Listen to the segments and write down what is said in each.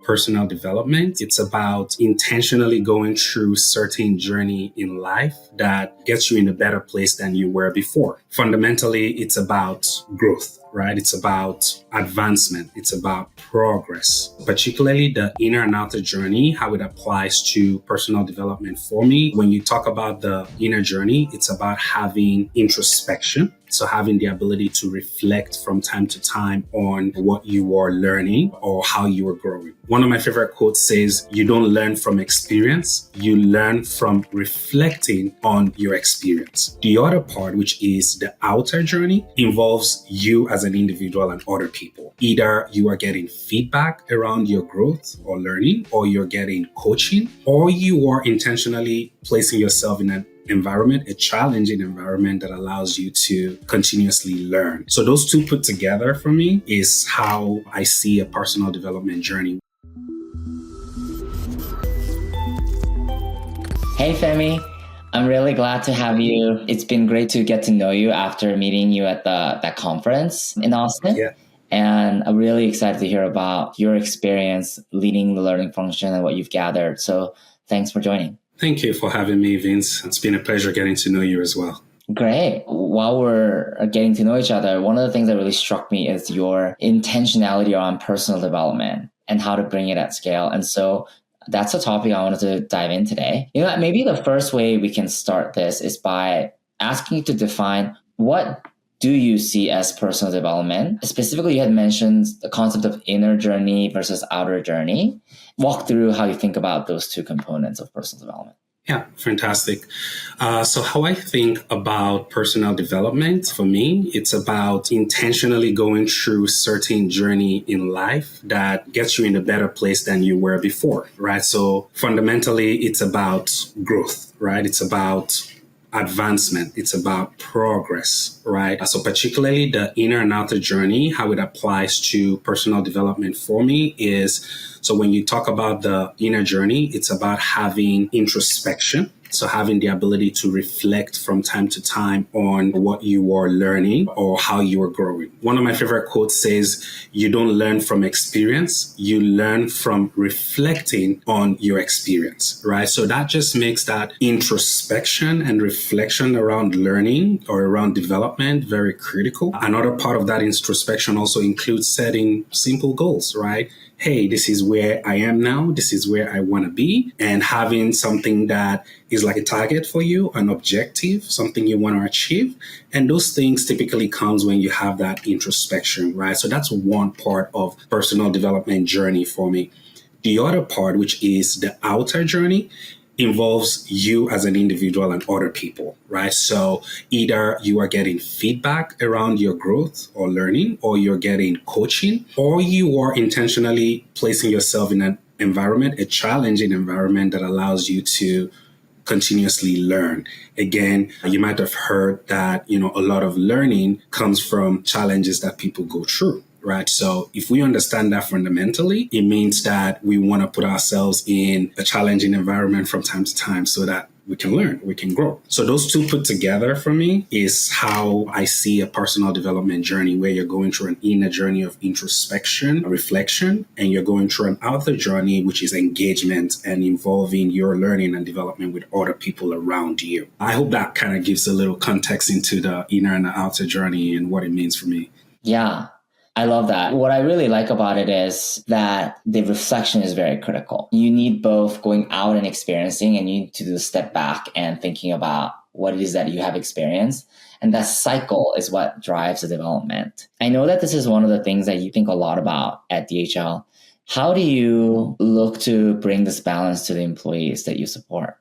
personal development, it's about intentionally going through certain journey in life that gets you in a better place than you were before. Fundamentally, it's about growth, right? It's about advancement. It's about progress, particularly the inner and outer journey, how it applies to personal development for me. When you talk about the inner journey, it's about having introspection. So having the ability to reflect from time to time on what you are learning or how you are growing. One of my favorite quotes says, you don't learn from experience, you learn from reflecting on your experience. The other part, which is the outer journey, involves you as an individual and other people. Either you are getting feedback around your growth or learning, or you're getting coaching, or you are intentionally placing yourself in an environment, a challenging environment that allows you to continuously learn. So those two put together for me is how I see a personal development journey. Hey Femi, I'm really glad to have you. It's been great to get to know you after meeting you at that conference in Austin. Yeah. And I'm really excited to hear about your experience leading the learning function and what you've gathered. So thanks for joining. Thank you for having me, Vince. It's been a pleasure getting to know you as well. Great. While we're getting to know each other, one of the things that really struck me is your intentionality around personal development and how to bring it at scale. And so that's a topic I wanted to dive in today. Maybe the first way we can start this is by asking you to define, what do you see as personal development? Specifically, you had mentioned the concept of inner journey versus outer journey. Walk through how you think about those two components of personal development. Yeah, fantastic. So how I think about personal development, for me, it's about intentionally going through certain journey in life that gets you in a better place than you were before, right? So fundamentally, it's about growth, right? It's about advancement. It's about progress, right? So particularly the inner and outer journey, how it applies to personal development for me is, so when you talk about the inner journey, it's about having introspection. So having the ability to reflect from time to time on what you are learning or how you are growing. One of my favorite quotes says, you don't learn from experience, you learn from reflecting on your experience, right? So that just makes that introspection and reflection around learning or around development very critical. Another part of that introspection also includes setting simple goals, right? Hey, this is where I am now. This is where I want to be. And having something that is like a target for you, an objective, something you want to achieve. And those things typically comes when you have that introspection, right? So that's one part of personal development journey for me. The other part, which is the outer journey, involves you as an individual and other people, right? So either you are getting feedback around your growth or learning, or you're getting coaching, or you are intentionally placing yourself in an environment, a challenging environment that allows you to continuously learn. Again, you might have heard that, a lot of learning comes from challenges that people go through. Right. So if we understand that fundamentally, it means that we want to put ourselves in a challenging environment from time to time so that we can learn, we can grow. So those two put together for me is how I see a personal development journey, where you're going through an inner journey of introspection, reflection, and you're going through an outer journey, which is engagement and involving your learning and development with other people around you. I hope that kind of gives a little context into the inner and the outer journey and what it means for me. Yeah. I love that. What I really like about it is that the reflection is very critical. You need both going out and experiencing, and you need to do a step back and thinking about what it is that you have experienced. And that cycle is what drives the development. I know that this is one of the things that you think a lot about at DHL. How do you look to bring this balance to the employees that you support?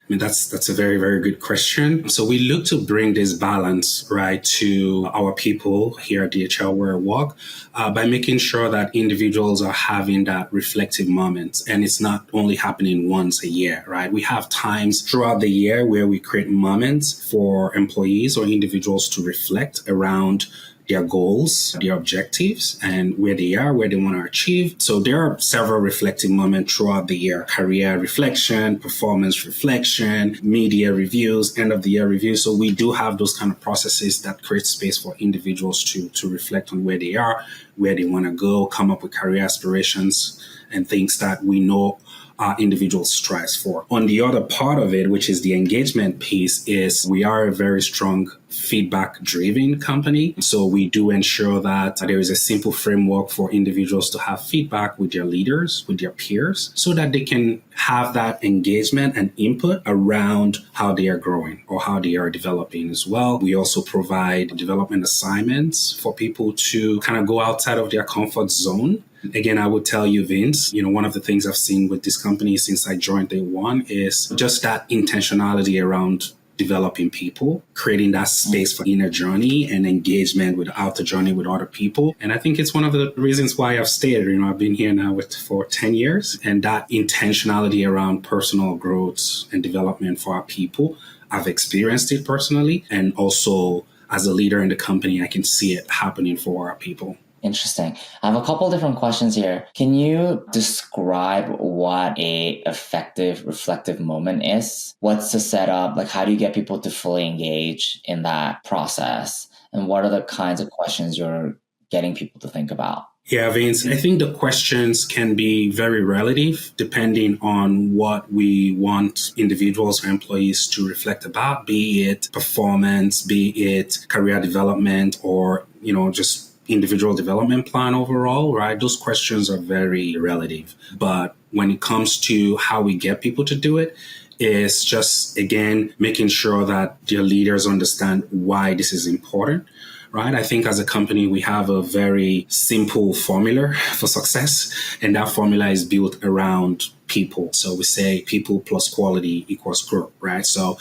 That's a very, very good question. So we look to bring this balance, right, to our people here at DHL where I work by making sure that individuals are having that reflective moment. And it's not only happening once a year, right? We have times throughout the year where we create moments for employees or individuals to reflect around their goals, their objectives, and where they are, where they want to achieve. So there are several reflective moments throughout the year: career reflection, performance reflection, media reviews, end of the year reviews. So we do have those kind of processes that create space for individuals to reflect on where they are, where they want to go, come up with career aspirations, and things that we know our individuals strives for. On the other part of it, which is the engagement piece, is we are a very strong feedback-driven company. So we do ensure that there is a simple framework for individuals to have feedback with their leaders, with their peers, so that they can have that engagement and input around how they are growing or how they are developing as well. We also provide development assignments for people to kind of go outside of their comfort zone. Again, I would tell you, Vince, one of the things I've seen with this company since I joined day one is just that intentionality around developing people, creating that space for inner journey and engagement with outer journey with other people. And I think it's one of the reasons why I've stayed. I've been here now for 10 years, and that intentionality around personal growth and development for our people, I've experienced it personally. And also as a leader in the company, I can see it happening for our people. Interesting. I have a couple different questions here. Can you describe what a effective reflective moment is? What's the setup? Like, how do you get people to fully engage in that process? And what are the kinds of questions you're getting people to think about? Yeah, Vince, I think the questions can be very relative depending on what we want individuals or employees to reflect about, be it performance, be it career development, or, just individual development plan overall, right? Those questions are very relative. But when it comes to how we get people to do it, is just, again, making sure that their leaders understand why this is important, right? I think as a company, we have a very simple formula for success, and that formula is built around people. So we say people plus quality equals growth, right? So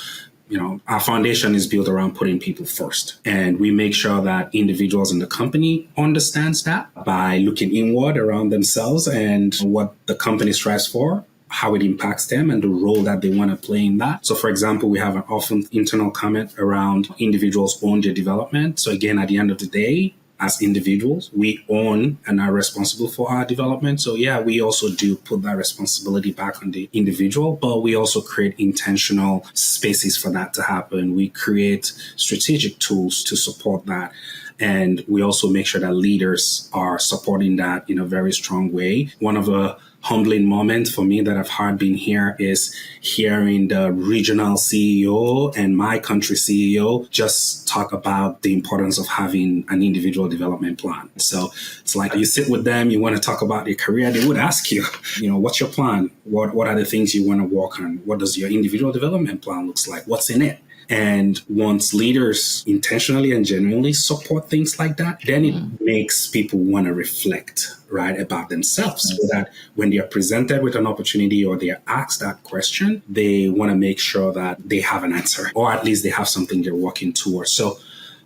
our foundation is built around putting people first. And we make sure that individuals in the company understands that by looking inward around themselves and what the company strives for, how it impacts them, and the role that they want to play in that. So, for example, we have an often internal comment around individuals own their development. So again, at the end of the day, as individuals, we own and are responsible for our development. So yeah, we also do put that responsibility back on the individual, but we also create intentional spaces for that to happen. We create strategic tools to support that. And we also make sure that leaders are supporting that in a very strong way. One of the humbling moment for me that I've had being here is hearing the regional CEO and my country CEO just talk about the importance of having an individual development plan. So it's like you sit with them, you want to talk about your career, they would ask you, what's your plan? What are the things you want to work on? What does your individual development plan looks like? What's in it? And once leaders intentionally and genuinely support things like that, then it makes people want to reflect, right, about themselves, so that when they are presented with an opportunity or they are asked that question, they want to make sure that they have an answer, or at least they have something they're working towards. So,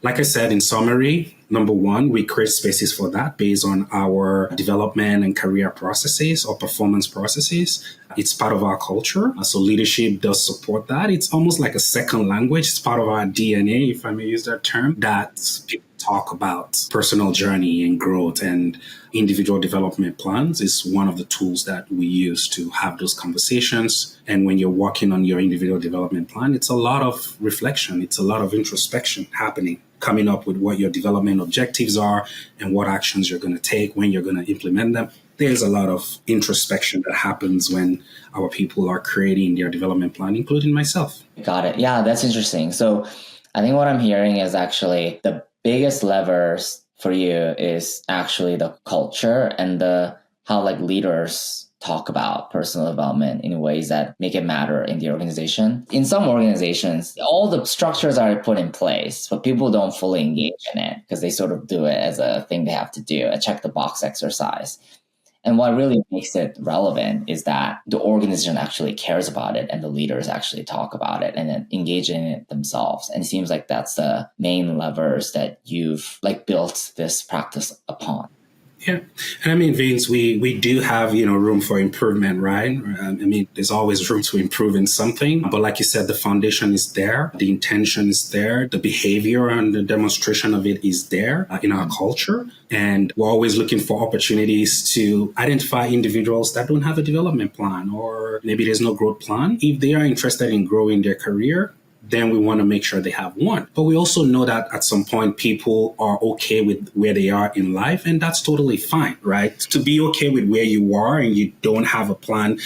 like I said, in summary, number one, we create spaces for that based on our development and career processes or performance processes. It's part of our culture. So leadership does support that. It's almost like a second language. It's part of our DNA, if I may use that term, that people talk about personal journey and growth, and individual development plans is one of the tools that we use to have those conversations. And when you're working on your individual development plan, it's a lot of reflection. It's a lot of introspection happening, coming up with what your development objectives are and what actions you're going to take, when you're going to implement them. There's a lot of introspection that happens when our people are creating their development plan, including myself. Got it. Yeah, that's interesting. So I think what I'm hearing is actually the biggest levers for you is actually the culture and how leaders talk about personal development in ways that make it matter in the organization. In some organizations, all the structures are put in place, but people don't fully engage in it because they sort of do it as a thing they have to do, a check the box exercise. And what really makes it relevant is that the organization actually cares about it and the leaders actually talk about it and then engage in it themselves. And it seems like that's the main levers that you've built this practice upon. Yeah. And I mean, Vince, we do have, room for improvement, right? There's always room to improve in something. But like you said, the foundation is there. The intention is there. The behavior and the demonstration of it is there in our culture. And we're always looking for opportunities to identify individuals that don't have a development plan, or maybe there's no growth plan. If they are interested in growing their career, then we want to make sure they have one. But we also know that at some point people are okay with where they are in life, and that's totally fine, right? To be okay with where you are and you don't have a plan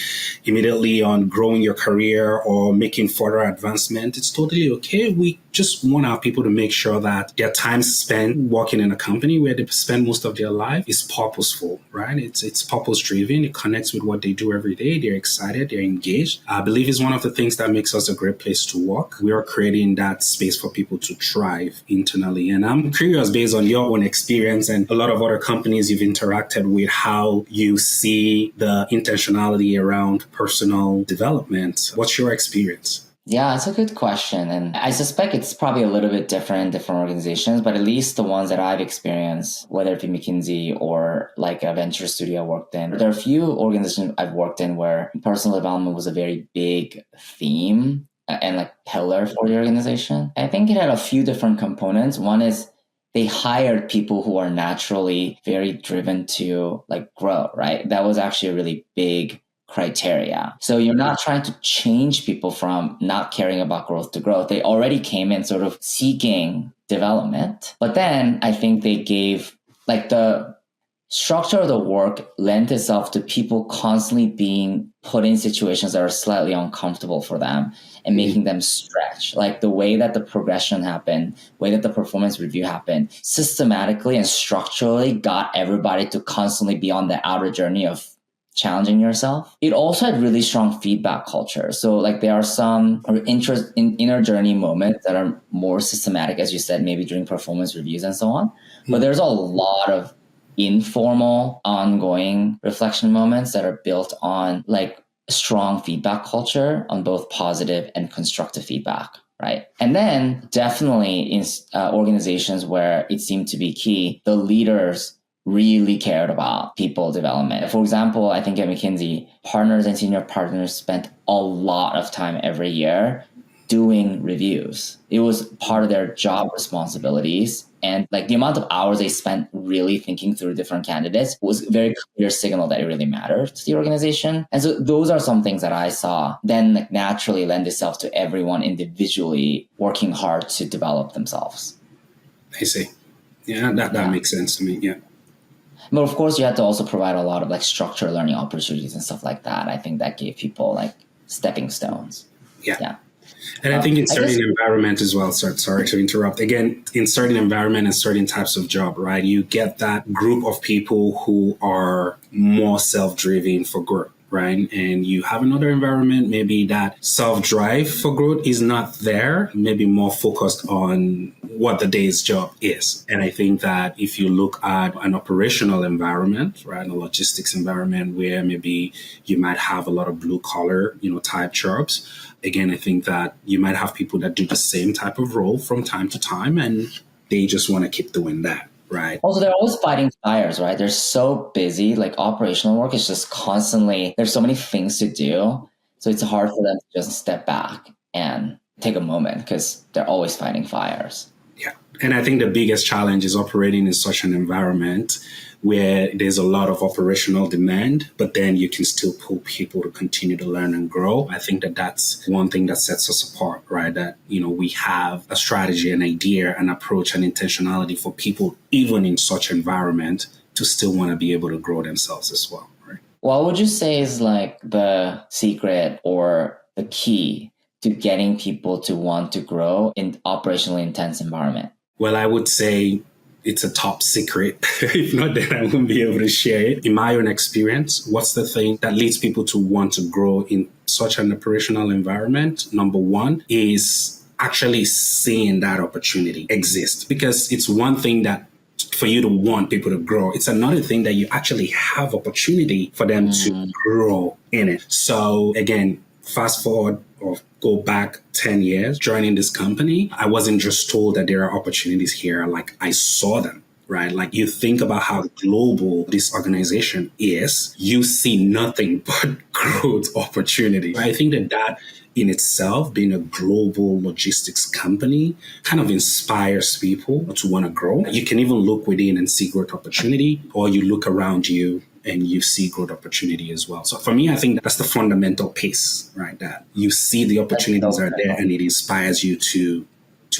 immediately on growing your career or making further advancement, it's totally okay. We just want our people to make sure that their time spent working in a company where they spend most of their life is purposeful, right? It's purpose driven. It connects with what they do every day. They're excited. They're engaged. I believe is one of the things that makes us a great place to work. We are creating that space for people to thrive internally. And I'm curious, based on your own experience and a lot of other companies you've interacted with, how you see the intentionality around personal development. What's your experience? Yeah, it's a good question. And I suspect it's probably a little bit different in different organizations, but at least the ones that I've experienced, whether it be McKinsey or like a venture studio I worked in, there are a few organizations I've worked in where personal development was a very big theme and like pillar for the organization. I think it had a few different components. One is they hired people who are naturally very driven to like grow, right? That was actually a really big criteria. So you're not trying to change people from not caring about growth to growth. They already came in sort of seeking development. But then I think they gave like the structure of the work lent itself to people constantly being put in situations that are slightly uncomfortable for them and making them stretch. Like the way that the progression happened, way that the performance review happened, systematically and structurally got everybody to constantly be on the outer journey of challenging yourself. It also had really strong feedback culture. So like there are some interest in inner journey moments that are more systematic, as you said, maybe during performance reviews and so on. But there's a lot of informal, ongoing reflection moments that are built on like strong feedback culture on both positive and constructive feedback, right? And then definitely in organizations where it seemed to be key, the leaders really cared about people development. For example, I think at McKinsey, partners and senior partners spent a lot of time every year doing reviews. It was part of their job responsibilities. And like the amount of hours they spent really thinking through different candidates was a very clear signal that it really mattered to the organization. And so those are some things that I saw then like naturally lend itself to everyone individually working hard to develop themselves. I see. Yeah, that makes sense to me. Yeah. But of course, you had to also provide a lot of like structured learning opportunities and stuff like that. I think that gave people like stepping stones. Yeah. And I think in certain environment as well, sorry to interrupt. Again, in certain environment and certain types of job, right? You get that group of people who are more self-driven for growth, right? And you have another environment, maybe that self-drive for growth is not there, maybe more focused on what the day's job is. And I think that if you look at an operational environment, right, a logistics environment where maybe you might have a lot of blue collar, type jobs, again, I think that you might have people that do the same type of role from time to time, and they just want to keep doing that, right? Also, they're always fighting fires, right? They're so busy. Like operational work is just constantly, there's so many things to do. So it's hard for them to just step back and take a moment because they're always fighting fires. Yeah. And I think the biggest challenge is operating in such an environment where there's a lot of operational demand, but then you can still pull people to continue to learn and grow. I think that that's one thing that sets us apart, right? That, we have a strategy, an idea, an approach, an intentionality for people, even in such environment, to still want to be able to grow themselves as well, right? What would you say is like the secret or the key to getting people to want to grow in operationally intense environment? Well, I would say it's a top secret. If not, then I won't be able to share it. In my own experience, what's the thing that leads people to want to grow in such an operational environment? Number one is actually seeing that opportunity exist, because it's one thing that for you to want people to grow. It's another thing that you actually have opportunity for them to grow in it. So again, fast forward or go back 10 years, joining this company, I wasn't just told that there are opportunities here. Like I saw them, right? Like you think about how global this organization is, you see nothing but growth opportunity. I think that in itself, being a global logistics company, kind of inspires people to want to grow. You can even look within and see growth opportunity, or you look around you and you see growth opportunity as well. So for me, I think that's the fundamental piece, right? That you see the opportunities are there and it inspires you to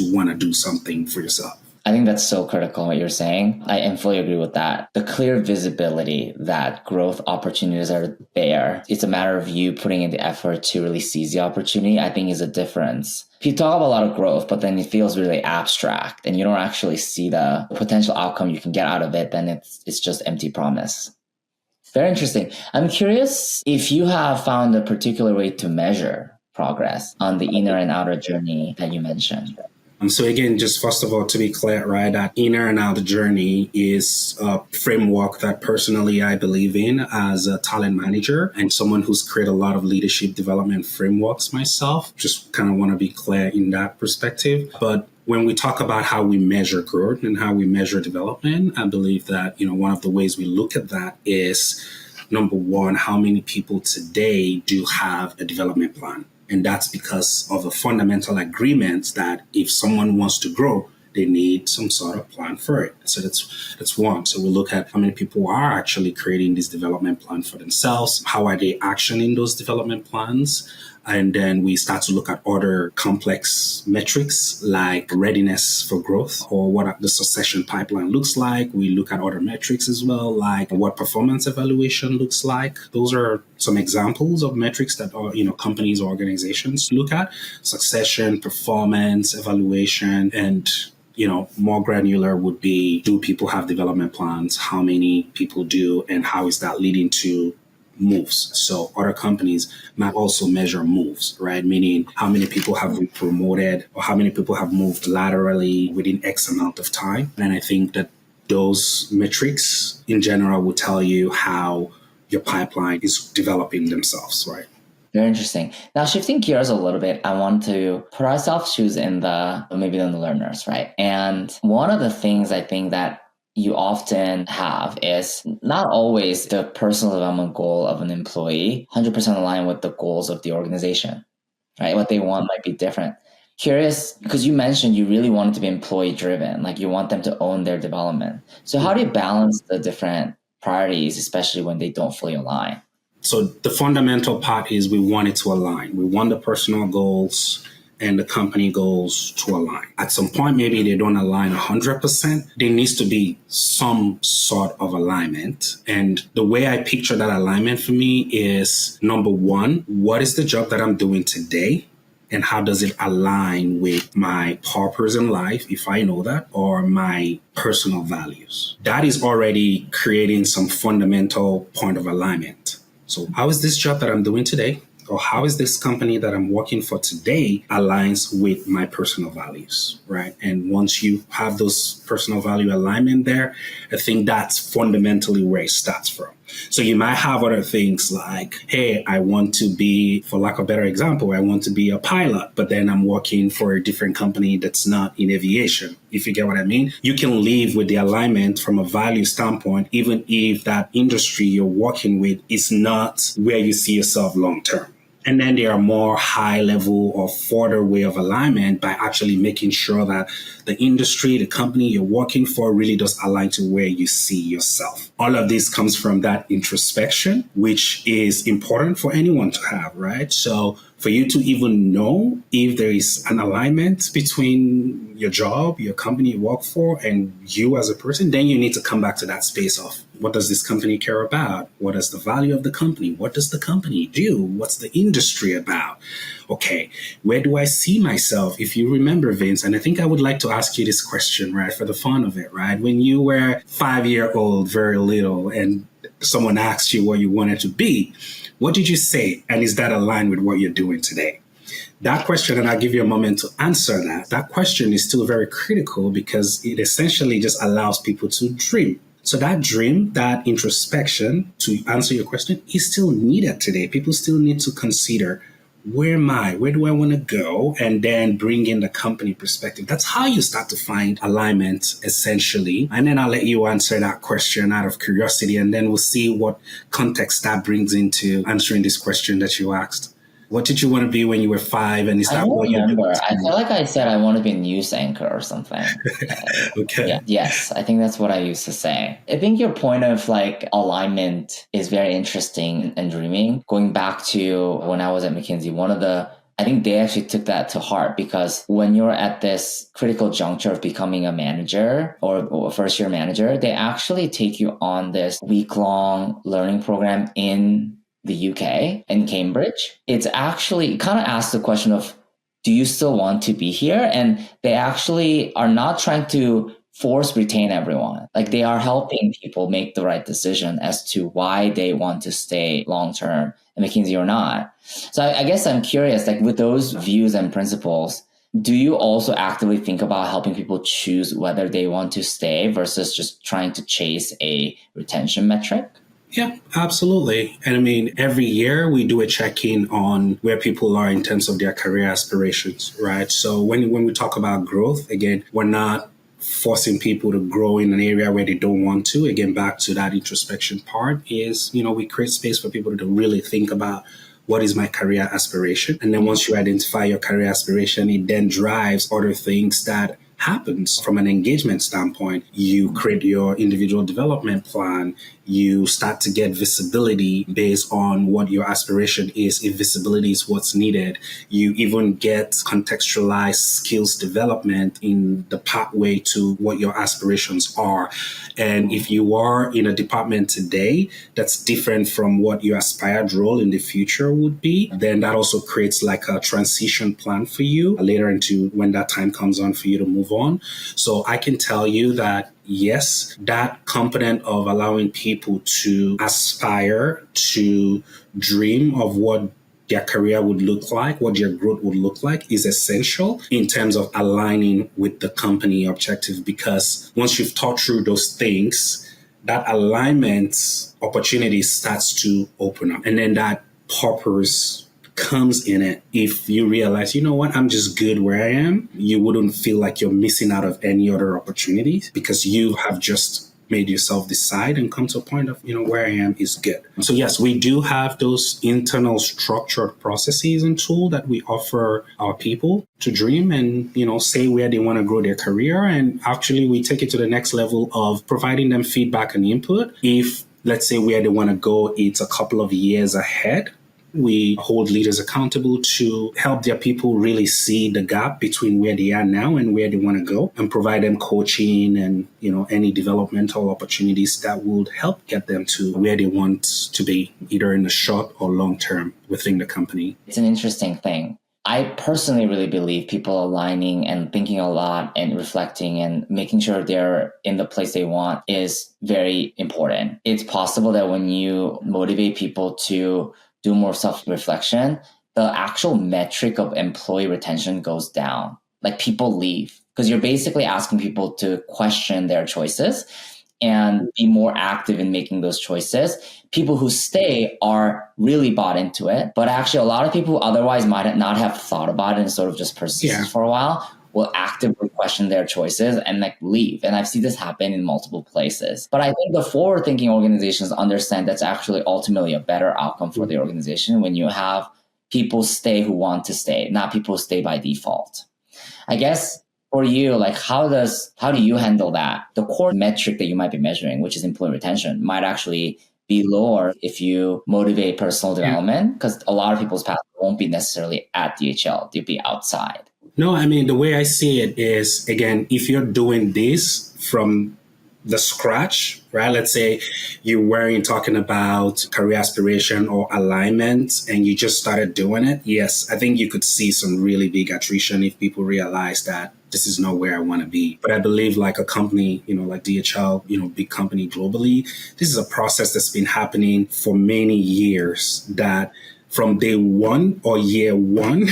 want to do something for yourself. I think that's so critical what you're saying. I fully agree with that. The clear visibility that growth opportunities are there. It's a matter of you putting in the effort to really seize the opportunity, I think is a difference. You talk about a lot of growth, but then it feels really abstract and you don't actually see the potential outcome you can get out of it, then it's just empty promise. Very interesting. I'm curious if you have found a particular way to measure progress on the inner and outer journey that you mentioned. So again, just first of all, to be clear, right, that inner and outer journey is a framework that personally I believe in as a talent manager and someone who's created a lot of leadership development frameworks myself. Just kind of want to be clear in that perspective. But when we talk about how we measure growth and how we measure development, I believe that, one of the ways we look at that is, number one, how many people today do have a development plan? And that's because of the fundamental agreement that if someone wants to grow, they need some sort of plan for it. So that's one. So we look at how many people are actually creating this development plan for themselves. How are they actioning those development plans? And then we start to look at other complex metrics like readiness for growth or what the succession pipeline looks like. We look at other metrics as well, like what performance evaluation looks like. Those are some examples of metrics that companies or organizations look at: succession, performance evaluation, and more granular would be, do people have development plans? How many people do? And how is that leading to moves? So other companies might also measure moves, right? Meaning how many people have been promoted or how many people have moved laterally within X amount of time. And I think that those metrics in general will tell you how your pipeline is developing themselves, right? Very interesting. Now, shifting gears a little bit, I want to put ourselves shoes in the learners, right? And one of the things I think that you often have is not always the personal development goal of an employee 100% aligned with the goals of the organization, right? What they want might be different. Curious, because you mentioned you really want it to be employee driven, like you want them to own their development. So how do you balance the different priorities, especially when they don't fully align? So the fundamental part is we want it to align. We want the personal goals and the company goals to align. At some point, maybe they don't align 100%. There needs to be some sort of alignment. And the way I picture that alignment for me is, number one, what is the job that I'm doing today? And how does it align with my purpose in life, if I know that, or my personal values? That is already creating some fundamental point of alignment. So how is this job that I'm doing today, or how is this company that I'm working for today aligns with my personal values, right? And once you have those personal value alignment there, I think that's fundamentally where it starts from. So you might have other things like, hey, I want to be, for lack of a better example, I want to be a pilot, but then I'm working for a different company that's not in aviation. If you get what I mean, you can live with the alignment from a value standpoint, even if that industry you're working with is not where you see yourself long term. And then there are more high level or further way of alignment by actually making sure that the industry, the company you're working for really does align to where you see yourself. All of this comes from that introspection, which is important for anyone to have, right? So for you to even know if there is an alignment between your job, your company you work for, and you as a person, then you need to come back to that space of, what does this company care about? What is the value of the company? What does the company do? What's the industry about? Okay, where do I see myself? If you remember, Vince, and I think I would like to ask you this question, right, for the fun of it, right? When you were 5-year-old, very little, and someone asked you what you wanted to be, what did you say? And is that aligned with what you're doing today? That question, and I'll give you a moment to answer that. That question is still very critical because it essentially just allows people to dream. So that dream, that introspection, to answer your question, is still needed today. People still need to consider, where am I? Where do I want to go? And then bring in the company perspective. That's how you start to find alignment, essentially. And then I'll let you answer that question out of curiosity, and then we'll see what context that brings into answering this question that you asked. What did you want to be when you were 5 and you I start don't what you're remember. doing? I feel like I said I want to be a news anchor or something. Okay. Yeah. Yes, I think that's what I used to say. I think your point of like alignment is very interesting and dreaming. Going back to when I was at McKinsey, I think they actually took that to heart, because when you're at this critical juncture of becoming a manager or a first year manager, they actually take you on this week-long learning program in the UK, in Cambridge. It's actually kind of asks the question of, do you still want to be here? And they actually are not trying to force retain everyone. Like, they are helping people make the right decision as to why they want to stay long term at McKinsey or not. So I guess I'm curious, like, with those views and principles, do you also actively think about helping people choose whether they want to stay versus just trying to chase a retention metric? Yeah, absolutely. And I mean, every year we do a check-in on where people are in terms of their career aspirations, right? So when we talk about growth, again, we're not forcing people to grow in an area where they don't want to. Again, back to that introspection part is, we create space for people to really think about what is my career aspiration. And then once you identify your career aspiration, it then drives other things that happens from an engagement standpoint. You create your individual development plan. You start to get visibility based on what your aspiration is. If visibility is what's needed, you even get contextualized skills development in the pathway to what your aspirations are. And if you are in a department today that's different from what your aspired role in the future would be, then that also creates like a transition plan for you later into when that time comes on for you to move on. So I can tell you that yes, that component of allowing people to aspire to dream of what their career would look like, what their growth would look like, is essential in terms of aligning with the company objective. Because once you've thought through those things, that alignment opportunity starts to open up. And then that purpose comes in it. If you realize, you know what, I'm just good where I am, you wouldn't feel like you're missing out of any other opportunities because you have just made yourself decide and come to a point of, where I am is good. So yes, we do have those internal structured processes and tools that we offer our people to dream and, say where they want to grow their career. And actually we take it to the next level of providing them feedback and input. If, let's say, where they want to go, it's a couple of years ahead, we hold leaders accountable to help their people really see the gap between where they are now and where they want to go, and provide them coaching and, any developmental opportunities that would help get them to where they want to be, either in the short or long term within the company. It's an interesting thing. I personally really believe people aligning and thinking a lot and reflecting and making sure they're in the place they want is very important. It's possible that when you motivate people to do more self-reflection, the actual metric of employee retention goes down. Like, people leave because you're basically asking people to question their choices and be more active in making those choices. People who stay are really bought into it, but actually a lot of people who otherwise might not have thought about it and sort of just persist for a while will actively question their choices and leave. And I've seen this happen in multiple places. But I think the forward-thinking organizations understand that's actually ultimately a better outcome for the organization when you have people stay who want to stay, not people stay by default. I guess for you, how do you handle that? The core metric that you might be measuring, which is employee retention, might actually be lower if you motivate personal development, because a lot of people's path won't be necessarily at DHL, they'll be outside. No, I mean, the way I see it is, again, if you're doing this from the scratch, right? Let's say you weren't talking about career aspiration or alignment and you just started doing it. Yes, I think you could see some really big attrition if people realize that this is not where I want to be. But I believe like a company, like DHL, big company globally, this is a process that's been happening for many years, that from day one or year one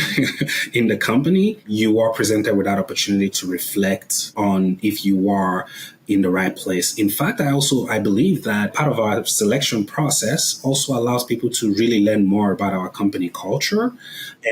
in the company, you are presented with that opportunity to reflect on if you are in the right place. In fact, I believe that part of our selection process also allows people to really learn more about our company culture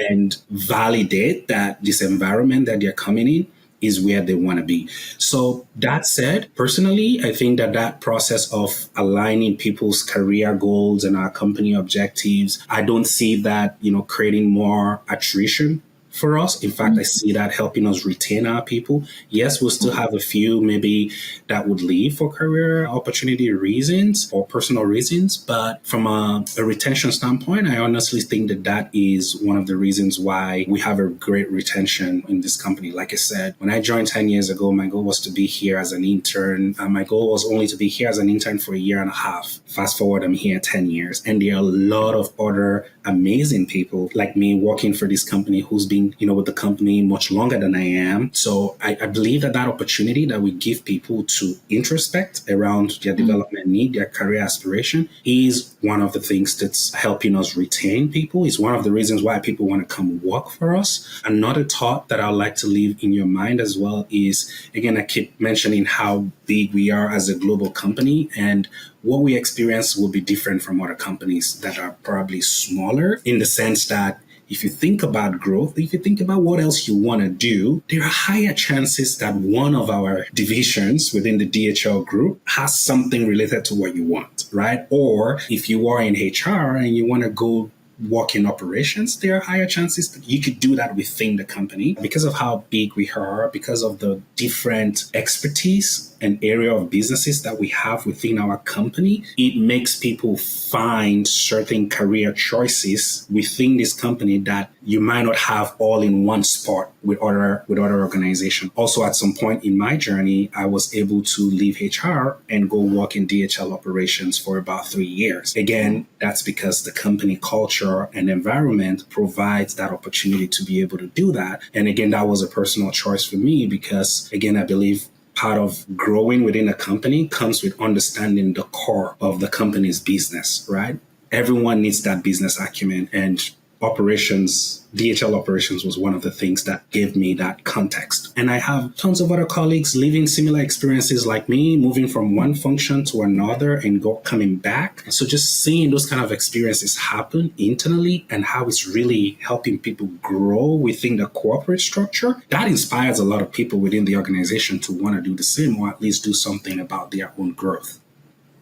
and validate that this environment that they're coming in is where they want to be. So that said, personally, I think that process of aligning people's career goals and our company objectives, I don't see that, creating more attrition for us. In fact, I see that helping us retain our people. Yes, we'll still have a few maybe that would leave for career opportunity reasons or personal reasons. But from a retention standpoint, I honestly think that is one of the reasons why we have a great retention in this company. Like I said, when I joined 10 years ago, my goal was to be here as an intern. My goal was only to be here as an intern for a year and a half. Fast forward, I'm here 10 years. And there are a lot of other amazing people like me working for this company who's been with the company much longer than I am. So I believe that opportunity that we give people to introspect around their development need, their career aspiration, is one of the things that's helping us retain people. It's one of the reasons why people want to come work for us. Another thought that I'd like to leave in your mind as well is, again, I keep mentioning how big we are as a global company, and what we experience will be different from other companies that are probably smaller, in the sense that if you think about growth, if you think about what else you want to do, there are higher chances that one of our divisions within the DHL group has something related to what you want, right? Or if you are in HR and you want to go work in operations, there are higher chances that you could do that within the company. Because of how big we are, because of the different expertise and area of businesses that we have within our company, it makes people find certain career choices within this company that you might not have all in one spot with other organizations. Also, at some point in my journey, I was able to leave HR and go work in DHL operations for about 3 years. Again, that's because the company culture and environment provides that opportunity to be able to do that. And again, that was a personal choice for me because, again, I believe part of growing within a company comes with understanding the core of the company's business, right? Everyone needs that business acumen, and DHL operations was one of the things that gave me that context. And I have tons of other colleagues living similar experiences like me, moving from one function to another and coming back. So just seeing those kind of experiences happen internally and how it's really helping people grow within the corporate structure, that inspires a lot of people within the organization to want to do the same, or at least do something about their own growth,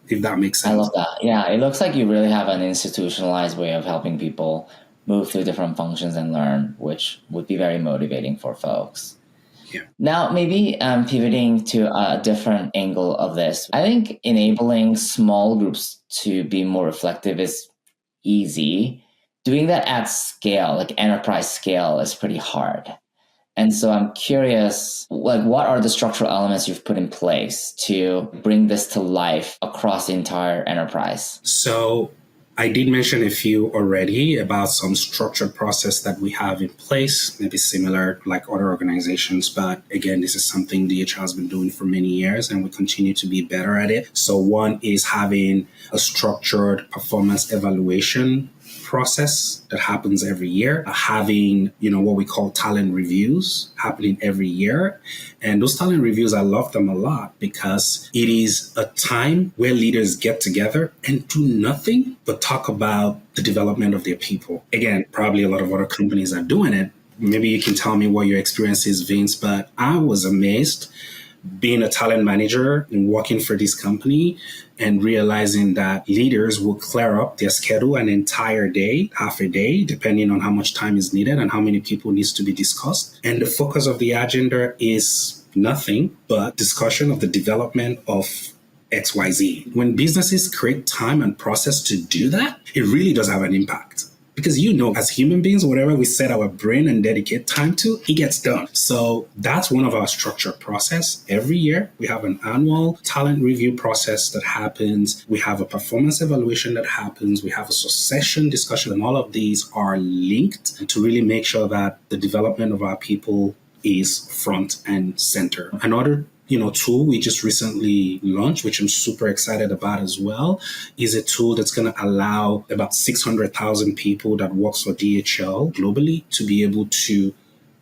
if that makes sense. I love that. Yeah, it looks like you really have an institutionalized way of helping people move through different functions and learn, which would be very motivating for folks. Yeah. Now, maybe pivoting to a different angle of this, I think enabling small groups to be more reflective is easy. Doing that at scale, like enterprise scale, is pretty hard. And so I'm curious, what are the structural elements you've put in place to bring this to life across the entire enterprise? So I did mention a few already about some structured process that we have in place, maybe similar like other organizations. But again, this is something DHL has been doing for many years and we continue to be better at it. So one is having a structured performance evaluation process that happens every year, having, what we call talent reviews happening every year. And those talent reviews, I love them a lot because it is a time where leaders get together and do nothing but talk about the development of their people. Again, probably a lot of other companies are doing it. Maybe you can tell me what your experience is, Vince, but I was amazed being a talent manager and working for this company and realizing that leaders will clear up their schedule an entire day, half a day, depending on how much time is needed and how many people needs to be discussed. And the focus of the agenda is nothing but discussion of the development of XYZ. When businesses create time and process to do that, it really does have an impact. Because as human beings, whatever we set our brain and dedicate time to, it gets done. So that's one of our structured process. Every year, we have an annual talent review process that happens. We have a performance evaluation that happens. We have a succession discussion, and all of these are linked to really make sure that the development of our people is front and center. Another tool we just recently launched, which I'm super excited about as well, is a tool that's going to allow about 600,000 people that works for DHL globally to be able to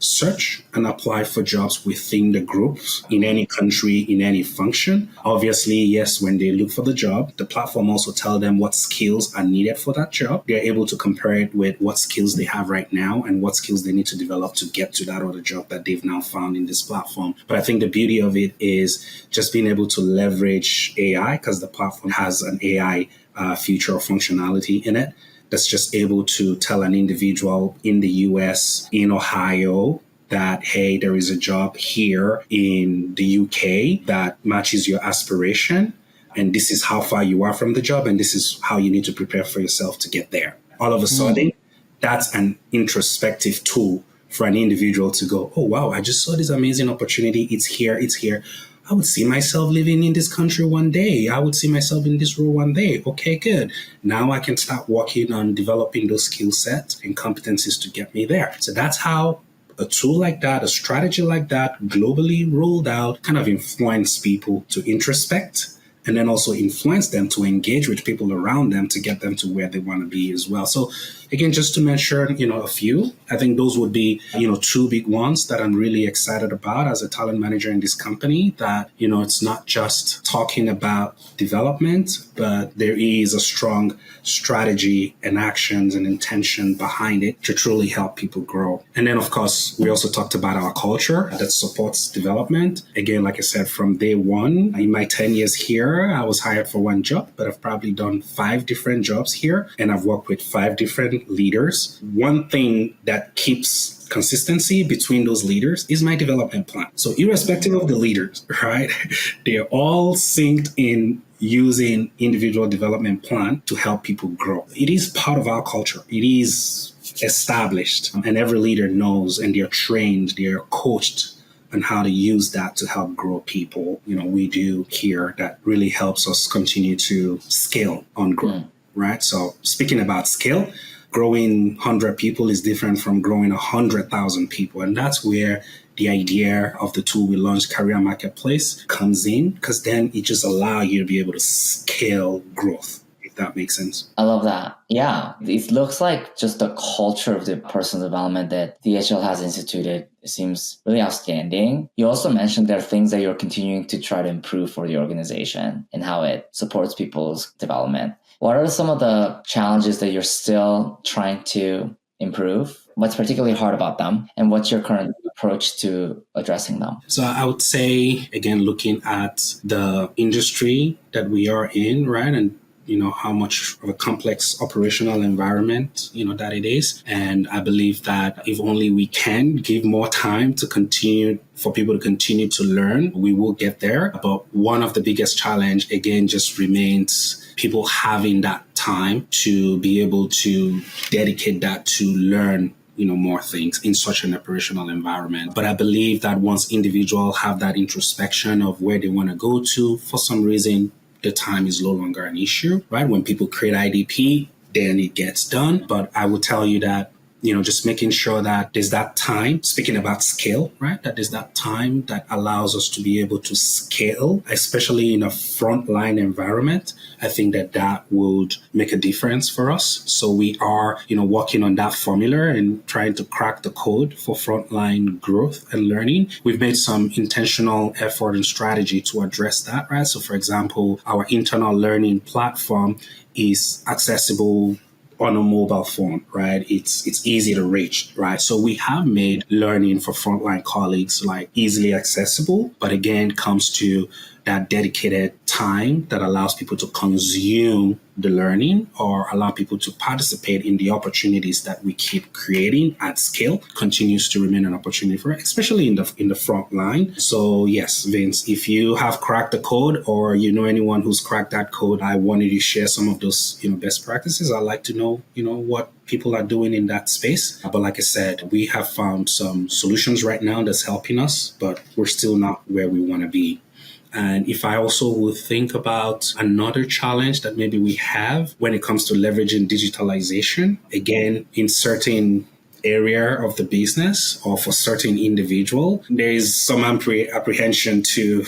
search and apply for jobs within the groups in any country, in any function. Obviously, yes, when they look for the job, the platform also tell them what skills are needed for that job. They're able to compare it with what skills they have right now and what skills they need to develop to get to that other job that they've now found in this platform. But I think the beauty of it is just being able to leverage AI, because the platform has an AI feature or functionality in it that's just able to tell an individual in the US, in Ohio, that, hey, there is a job here in the UK that matches your aspiration. And this is how far you are from the job. And this is how you need to prepare for yourself to get there. All of a sudden, that's an introspective tool for an individual to go, oh, wow, I just saw this amazing opportunity. It's here. It's here. I would see myself living in this country one day. I would see myself in this role one day. Okay, good. Now I can start working on developing those skill sets and competencies to get me there. So that's how a tool like that, a strategy like that, globally rolled out, kind of influence people to introspect and then also influence them to engage with people around them to get them to where they want to be as well. So again, just to mention, a few, I think those would be, two big ones that I'm really excited about as a talent manager in this company, that, it's not just talking about development, but there is a strong strategy and actions and intention behind it to truly help people grow. And then, of course, we also talked about our culture that supports development. Again, like I said, from day one, in my 10 years here, I was hired for one job, but I've probably done 5 different jobs here, and I've worked with 5 different leaders. One thing that keeps consistency between those leaders is my development plan. So irrespective of the leaders, right, they're all synced in using individual development plan to help people grow. It is part of our culture. It is established, and every leader knows, and they're trained, they're coached on how to use that to help grow people. We do here that really helps us continue to scale on growth, right? So speaking about scale, growing 100 people is different from growing 100,000 people. And that's where the idea of the tool we launched, Career Marketplace, comes in, because then it just allows you to be able to scale growth, if that makes sense. I love that. Yeah. It looks like just the culture of the personal development that DHL has instituted seems really outstanding. You also mentioned there are things that you're continuing to try to improve for the organization and how it supports people's development. What are some of the challenges that you're still trying to improve? What's particularly hard about them? And what's your current approach to addressing them? So I would say, again, looking at the industry that we are in, right? And how much of a complex operational environment, that it is. And I believe that if only we can give more time for people to continue to learn, we will get there. But one of the biggest challenge, again, just remains people having that time to be able to dedicate that to learn more things in such an operational environment. But I believe that once individuals have that introspection of where they want to go to, for some reason, the time is no longer an issue, right? When people create IDP, then it gets done. But I will tell you that, just making sure that there's that time, speaking about scale, right? That there's that time that allows us to be able to scale, especially in a frontline environment. I think that would make a difference for us. So we are, working on that formula and trying to crack the code for frontline growth and learning. We've made some intentional effort and strategy to address that, right? So for example, our internal learning platform is accessible on a mobile phone, right? It's easy to reach, right? So we have made learning for frontline colleagues easily accessible, but again, comes to that dedicated time that allows people to consume the learning or allow people to participate in the opportunities that we keep creating at scale continues to remain an opportunity for, especially in the front line. So yes, Vince, if you have cracked the code or anyone who's cracked that code, I wanted to share some of those, best practices. I'd like to know, what people are doing in that space. But like I said, we have found some solutions right now that's helping us, but we're still not where we want to be. And if I also would think about another challenge that maybe we have when it comes to leveraging digitalization, again, in certain area of the business or for certain individual, there is some apprehension to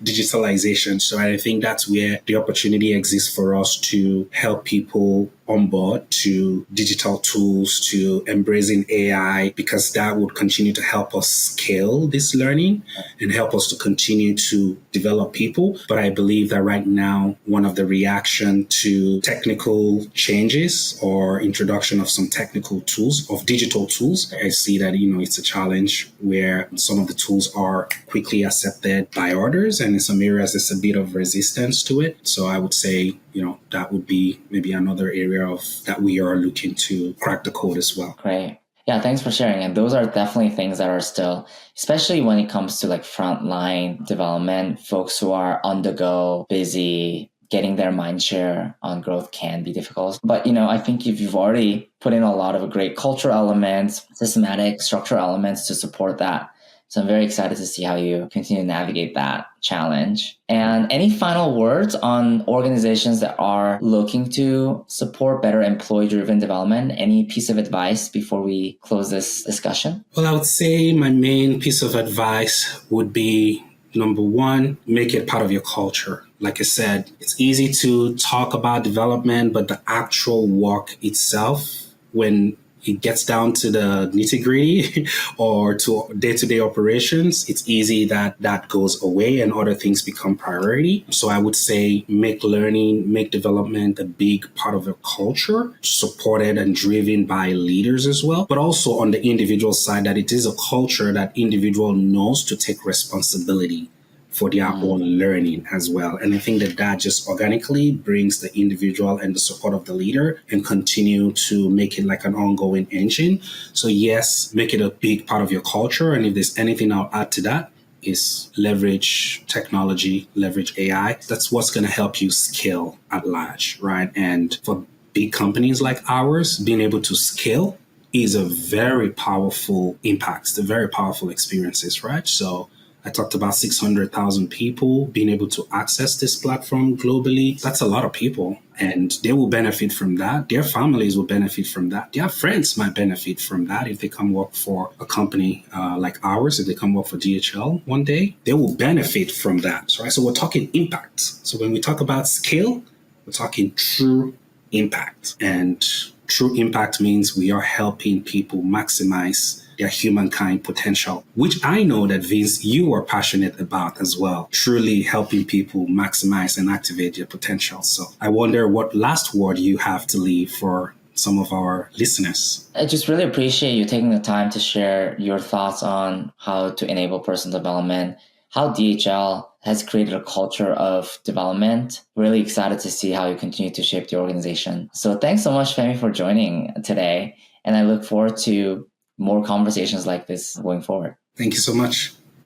digitalization. So I think that's where the opportunity exists for us to help people on board to digital tools, to embracing AI, because that would continue to help us scale this learning and help us to continue to develop people. But I believe that right now, one of the reaction to technical changes or introduction of some technical tools, of digital tools, I see that, it's a challenge where some of the tools are quickly accepted by others, and in some areas there's a bit of resistance to it. So I would say, that would be maybe another area of that we are looking to crack the code as well. Great. Yeah, thanks for sharing. And those are definitely things that are still, especially when it comes to like frontline development, folks who are on the go, busy, getting their mind share on growth can be difficult. But, I think if you've already put in a lot of great cultural elements, systematic structural elements to support that. So I'm very excited to see how you continue to navigate that challenge. And any final words on organizations that are looking to support better employee-driven development? Any piece of advice before we close this discussion? Well, I would say my main piece of advice would be, number one, make it part of your culture. Like I said, it's easy to talk about development, but the actual work itself, when it gets down to the nitty-gritty or to day-to-day operations, it's easy that goes away and other things become priority. So I would say make learning, make development a big part of your culture, supported and driven by leaders as well, but also on the individual side, that it is a culture that individual knows to take responsibility for their own learning as well. And I think that just organically brings the individual and the support of the leader and continue to make it like an ongoing engine. So yes, make it a big part of your culture. And if there's anything I'll add to that, is leverage technology, leverage AI. That's what's going to help you scale at large, right? And for big companies like ours, being able to scale is a very powerful impact, the very powerful experiences, right? So I talked about 600,000 people being able to access this platform globally. That's a lot of people, and they will benefit from that. Their families will benefit from that. Their friends might benefit from that if they come work for a company like ours. If they come work for DHL one day, they will benefit from that. Right? So we're talking impact. So when we talk about scale, we're talking true impact. And true impact means we are helping people maximize their humankind potential, which I know that Vince, you are passionate about as well, truly helping people maximize and activate their potential. So I wonder what last word you have to leave for some of our listeners. I just really appreciate you taking the time to share your thoughts on how to enable personal development, how DHL has created a culture of development. Really excited to see how you continue to shape the organization. So thanks so much, Femi, for joining today. And I look forward to more conversations like this going forward. Thank you so much.